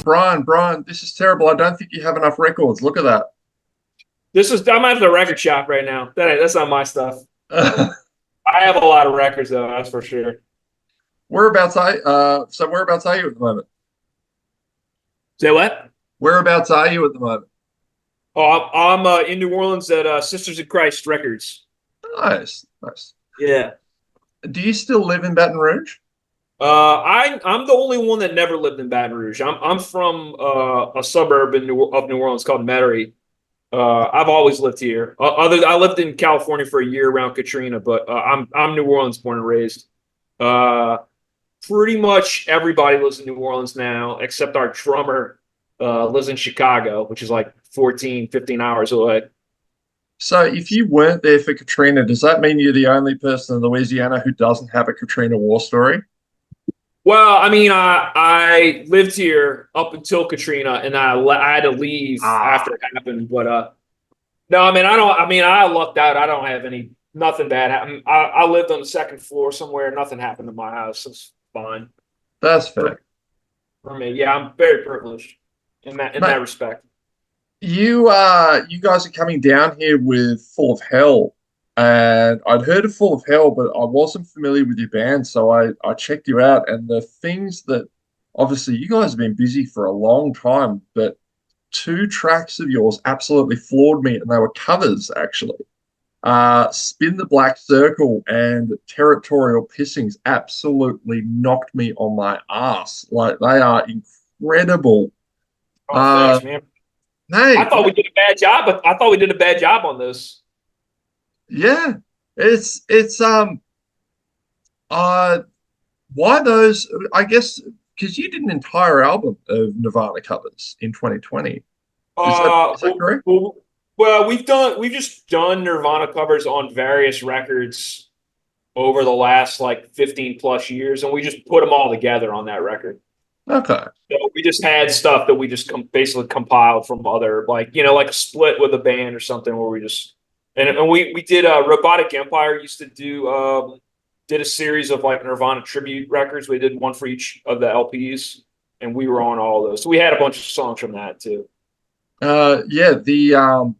Brian, this is terrible. I don't think you have enough records. Look at I'm at the record shop right now. That's not my stuff. that. I have a lot of records though, that's for sure. Whereabouts are you at the moment? Say what? Whereabouts are you at the moment? Oh, I'm in New Orleans at Sisters in Christ Records. Nice, nice. Yeah. Do you still live in Baton Rouge? I'm the only one that never lived in Baton Rouge. I'm from a suburb of New Orleans called Metairie. I've always lived here. I lived in California for a year around Katrina, but I'm New Orleans born and raised. Uh, Pretty much everybody lives in New Orleans now, except our drummer lives in Chicago, which is like 14, 15 hours away. So if you weren't there for Katrina, does that mean you're the only person in Louisiana who doesn't have a Katrina war story? Well, I mean, I lived here up until Katrina, and I had to leave Ah, after it happened. But no, I mean, I don't. I mean, I lucked out. I don't have nothing bad happen. I lived on the second floor somewhere. Nothing happened to my house. It's fine that's for, fair. for me. Yeah, I'm very privileged in that Mate, respect. you guys are coming down here with Full of Hell, and I'd heard of Full of Hell, but I wasn't familiar with your band, so I checked you out, and the things that obviously you guys have been busy for a long time, but two tracks of yours absolutely floored me, and they were covers actually. Spin the Black Circle and Territorial Pissings absolutely knocked me on my ass. Like they are incredible. Oh, Uh, thanks, man. I hey, thought we did a bad job, but I thought we did a bad job on this. yeah, it's uh why those? I guess because you did an entire album of Nirvana covers in 2020. Is that Uh, is that well, correct? well, well, we've just done Nirvana covers on various records over the last like 15 plus years, and we just put them all together on that record. Okay. So we just had stuff that we just basically compiled from other, like, like a split with a band or something where we just and we did Robotic Empire used to did a series of like Nirvana tribute records. We did one for each of the LPs, and we were on all those. So we had a bunch of songs from that too. Yeah, the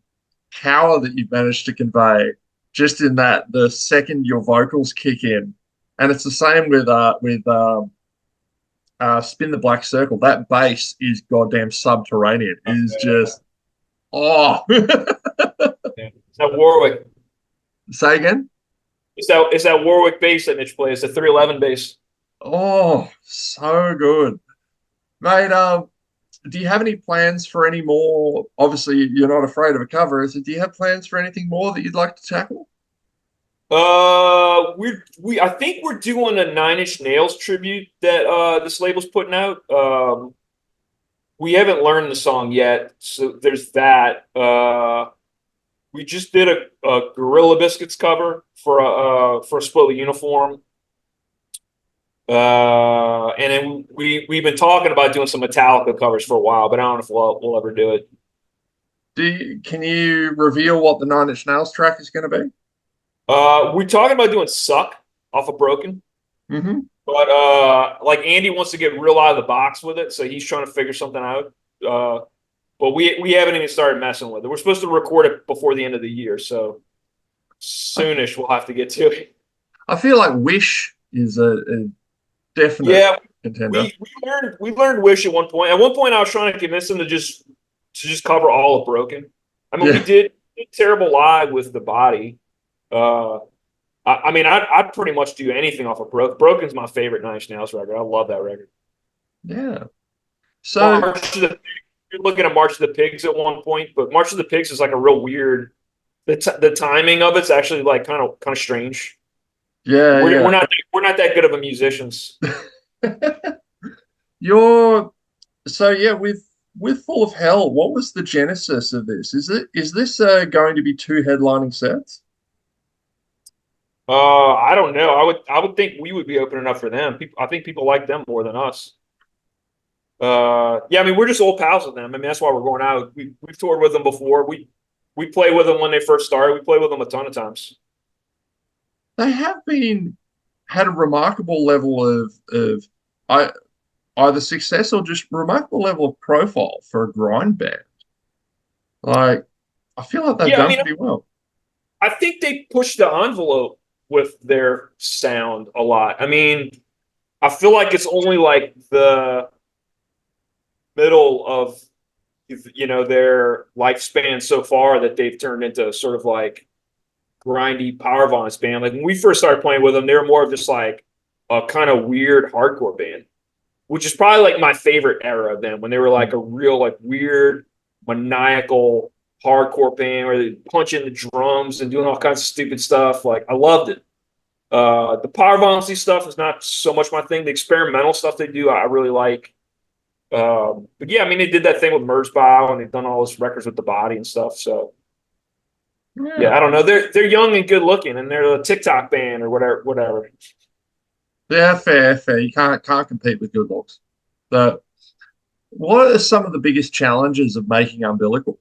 power that you've managed to convey just in that the second your vocals kick in, and it's the same with Spin the Black Circle. That bass is goddamn subterranean. It is just oh. Yeah. Is that Warwick? Say again. Is that Warwick bass that Mitch plays? The 311 bass. Oh, so good, mate. Do you have any plans for any more? Obviously, you're not afraid of a cover. So, do you have plans for anything more that you'd like to tackle? I think we're doing a Nine Inch Nails tribute that this label's putting out. We haven't learned the song yet, so there's that. We just did a Gorilla Biscuits cover for a Split Uniform. And then we've been talking about doing some Metallica covers for a while, but I don't know if we'll ever do it. Can you reveal what the Nine Inch Nails track is going to be? We're talking about doing "Suck" off of Broken, Hmm. but like Andy wants to get real out of the box with it, so he's trying to figure something out. But we haven't even started messing with it. We're supposed to record it before the end of the year, so I, soonish we'll have to get to it. I feel like Wish is a definite Yeah, contender. we learned Wish at one point. At one point, I was trying to convince him to just cover all of Broken. I mean, we Yeah, did Terrible Lie with the Body. Uh, I mean, I'd pretty much do anything off of Broken. Broken's my favorite Nine Inch Nails record. I love that record. yeah. So March of the You're looking at March of the Pigs at one point, but March of the Pigs is like a real weird. The timing of it's actually like kind of strange. yeah, We're not that good of a musicians. yeah. You're so yeah with Full of Hell. What was the genesis of this? Is this going to be two headlining sets? I don't know. I would think we would be opening up for them. I think people like them more than us. Yeah, I mean we're just old pals with them. I mean that's why we're going out. We've toured with them before. We played with them when they first started. We played with them a ton of times. They have been had a remarkable level of I. either success or just remarkable level of profile for a grind band. Like, I feel like they've Yeah, I done mean, pretty well. I think they pushed the envelope with their sound a lot. I mean, I feel like it's only like the middle of their lifespan so far that they've turned into sort of like grindy power violence band. Like when we first started playing with them, they were more of just like a kind of weird hardcore band, which is probably like my favorite era of them when they were like a real like weird maniacal hardcore band where they punch in the drums and doing all kinds of stupid stuff. Like I loved it. The power violence stuff is not so much my thing. The experimental stuff they do, I really like. But yeah, I mean, they did that thing with Merzbow and they've done all those records with the body and stuff. So Yeah. yeah, I don't know. They're young and good looking, and they're a TikTok band or whatever. Yeah, fair, fair. You can't compete with good looks. So, what are some of the biggest challenges of making umbilical?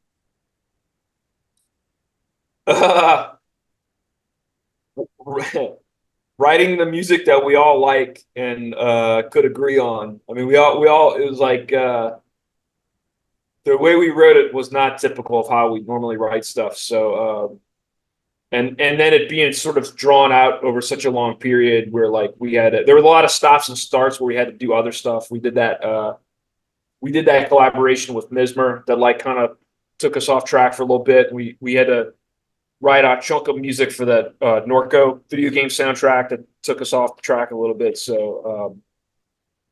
Writing the music that we all like and could agree on. I mean, we all. It was like the way we wrote it was not typical of how we normally write stuff. So and then it being sort of drawn out over such a long period where like there were a lot of stops and starts where we had to do other stuff. We did that collaboration with Mismer that like kind of took us off track for a little bit. We had to write a chunk of music for that Norco video game soundtrack that took us off the track a little bit. So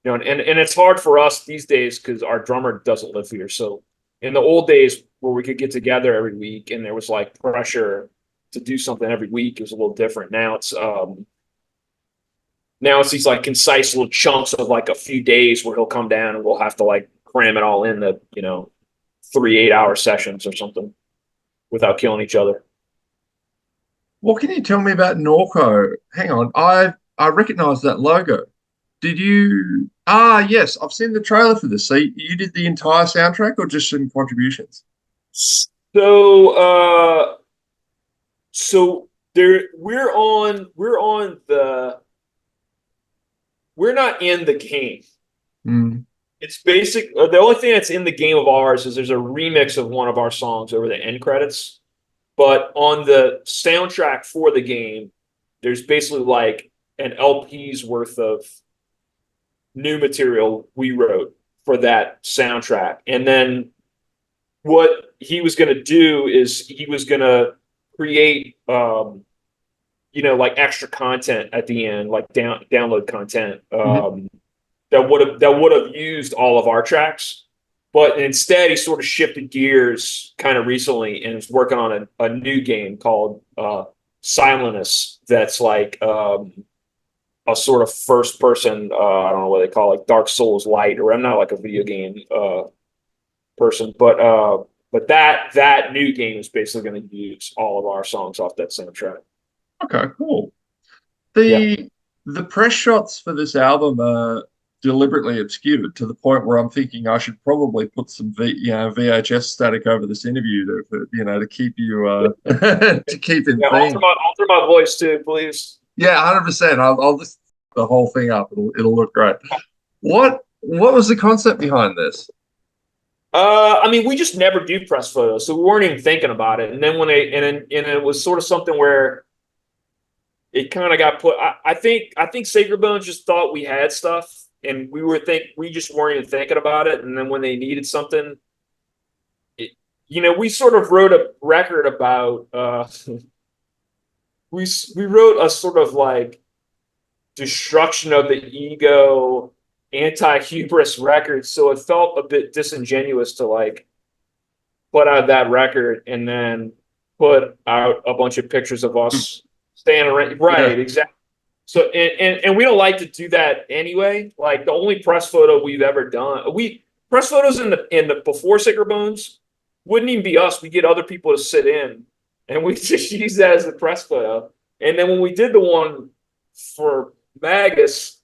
and it's hard for us these days because our drummer doesn't live here. So in the old days where we could get together every week and there was like pressure to do something every week, it was a little different. Now it's these like concise little chunks of like a few days where he'll come down and we'll have to like cram it all in the 3 8-hour sessions or something without killing each other. What can you tell me about Norco? Hang on, I recognize that logo. Did you? Ah, yes, I've seen the trailer for this. So you did the entire soundtrack or just some contributions? So so there we're not in the game. Mm. It's basic. The only thing that's in the game of ours is there's a remix of one of our songs over the end credits. But on the soundtrack for the game, there's basically like an LP's worth of new material we wrote for that soundtrack. And then what he was going to do is he was going to create, like extra content at the end, like download content Mhm. that would have used all of our tracks. But instead, he sort of shifted gears kind of recently and is working on a new game called Silenus that's like a sort of first person, I don't know what they call it, like Dark Souls Light, or I'm not like a video game person, but that new game is basically going to use all of our songs off that soundtrack. Okay, cool. Yeah. The press shots for this album are deliberately obscured to the point where I'm thinking I should probably put some VHS static over this interview to keep you to keep in Yeah, theme. alter my voice too, please. Yeah, 100%. I'll just the whole thing up. It'll look great. What was the concept behind this? I mean, we just never do press photos, so we weren't even thinking about it. And then and it was sort of something where it kind of got put. I think Sacred Bones just thought we had stuff, and we just weren't even thinking about it. And then when they needed something, we sort of wrote a record about. We wrote a sort of like destruction of the ego, anti-hubris record, so it felt a bit disingenuous to like put out that record and then put out a bunch of pictures of us standing around. Yeah. Right, exactly. So and we don't like to do that anyway. Like the only press photo we've ever done, we press photos in the before Sicker Bones wouldn't even be us. We get other people to sit in, and we just use that as the press photo. And then when we did the one for Magus,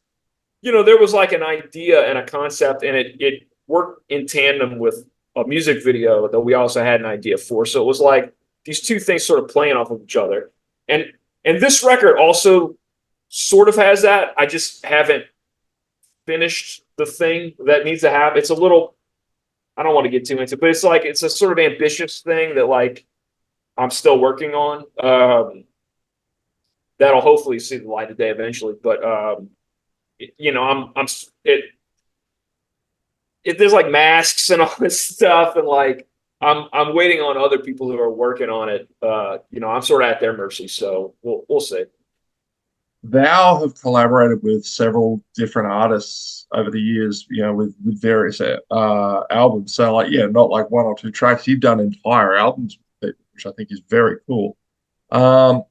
there was like an idea and a concept, and it worked in tandem with a music video that we also had an idea for. So it was like these two things sort of playing off of each other. And this record also sort of has that. I just haven't finished the thing that needs to happen. It's a little, I don't want to get too into it, but it's like, it's a sort of ambitious thing that like I'm still working on. That'll hopefully see the light of day eventually. But, you know, there's like masks and all this stuff. And like, I'm waiting on other people who are working on it. You know, I'm sort of at their mercy. So we'll see. Thou have collaborated with several different artists over the years, you know, with various albums. So, like, yeah, not like one or two tracks. You've done entire albums with people, which I think is very cool. Um,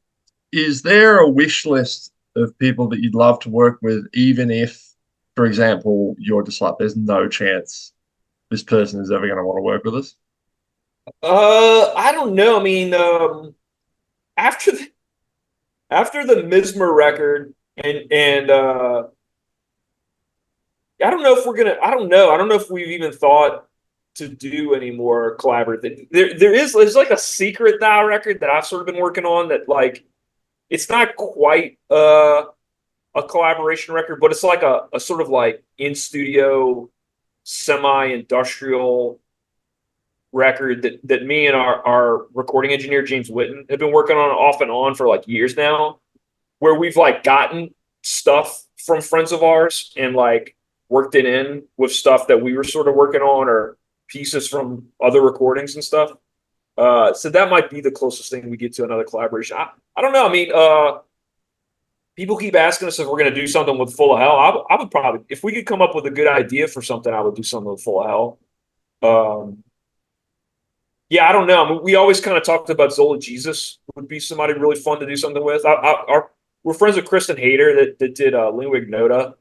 is there a wish list of people that you'd love to work with, even if, for example, you're just like, there's no chance this person is ever going to want to work with us? I don't know. I mean, after the after the Mismer record and I don't know if we're gonna. I don't know. I don't know if we've even thought to do any more collaborative. There's like a secret Thou record that I've sort of been working on that like it's not quite a collaboration record, but it's like a sort of like in studio semi industrial record that me and our recording engineer James Witten have been working on off and on for like years now, where we've like gotten stuff from friends of ours and like worked it in with stuff that we were sort of working on or pieces from other recordings and stuff. So that might be the closest thing we get to another collaboration. I don't know. I mean, people keep asking us if we're going to do something with Full of Hell. I would probably, if we could come up with a good idea for something, I would do something with Full of Hell. Yeah, I don't know. I mean, we always kind of talked about Zola Jesus would be somebody really fun to do something with. We're friends with Kristen Hayter that did Lingua Ignota,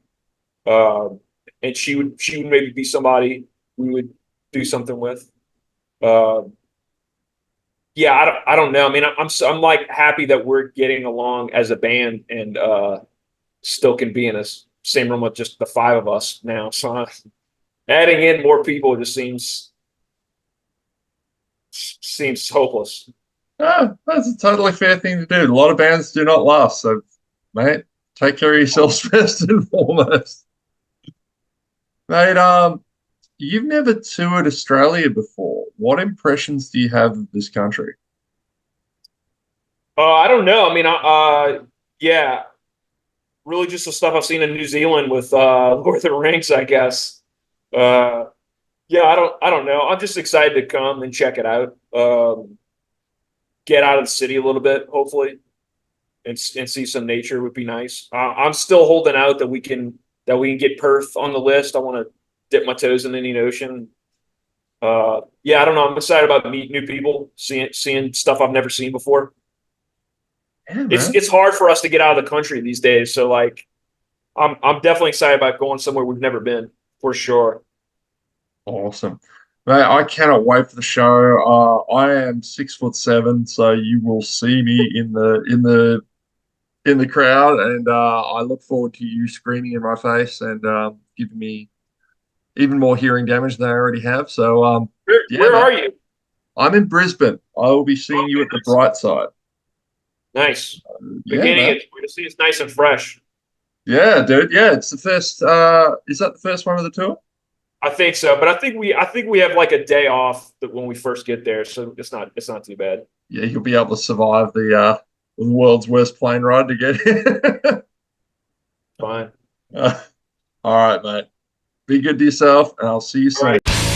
and she would maybe be somebody we would do something with. Yeah, I don't know. I mean, I'm like happy that we're getting along as a band and still can be in a same room with just the five of us now. So adding in more people just seems hopeless. Ah, that's a totally fair thing to do. A lot of bands do not last, so mate, take care of yourselves first and foremost. Mate, you've never toured Australia before. What impressions do you have of this country? I don't know. I mean, yeah, really just the stuff I've seen in New Zealand with Lord of the Rings, I guess. Uh, yeah, I don't know. I'm just excited to come and check it out. Get out of the city a little bit, hopefully, and see some nature would be nice. I'm still holding out that we can get Perth on the list. I want to dip my toes in the Indian Ocean. Yeah, I don't know. I'm excited about meeting new people, seeing stuff I've never seen before. Yeah, man. It's hard for us to get out of the country these days, so like I'm definitely excited about going somewhere we've never been for sure. Awesome. Mate, I cannot wait for the show. I am 6'7", so you will see me in the crowd, and I look forward to you screaming in my face and giving me even more hearing damage than I already have. So, yeah, Where man, are you? I'm in Brisbane. I will be seeing you Okay, at the bright side. nice. Yeah, Beginning man. it. To see it's nice and fresh. Yeah, dude. Yeah, it's the first. Is that the first one of the tour? I think so, but I think we have like a day off when we first get there, so it's not too bad. Yeah, you'll be able to survive the world's worst plane ride to get here. Fine. All right, mate. Be good to yourself, and I'll see you All soon. right.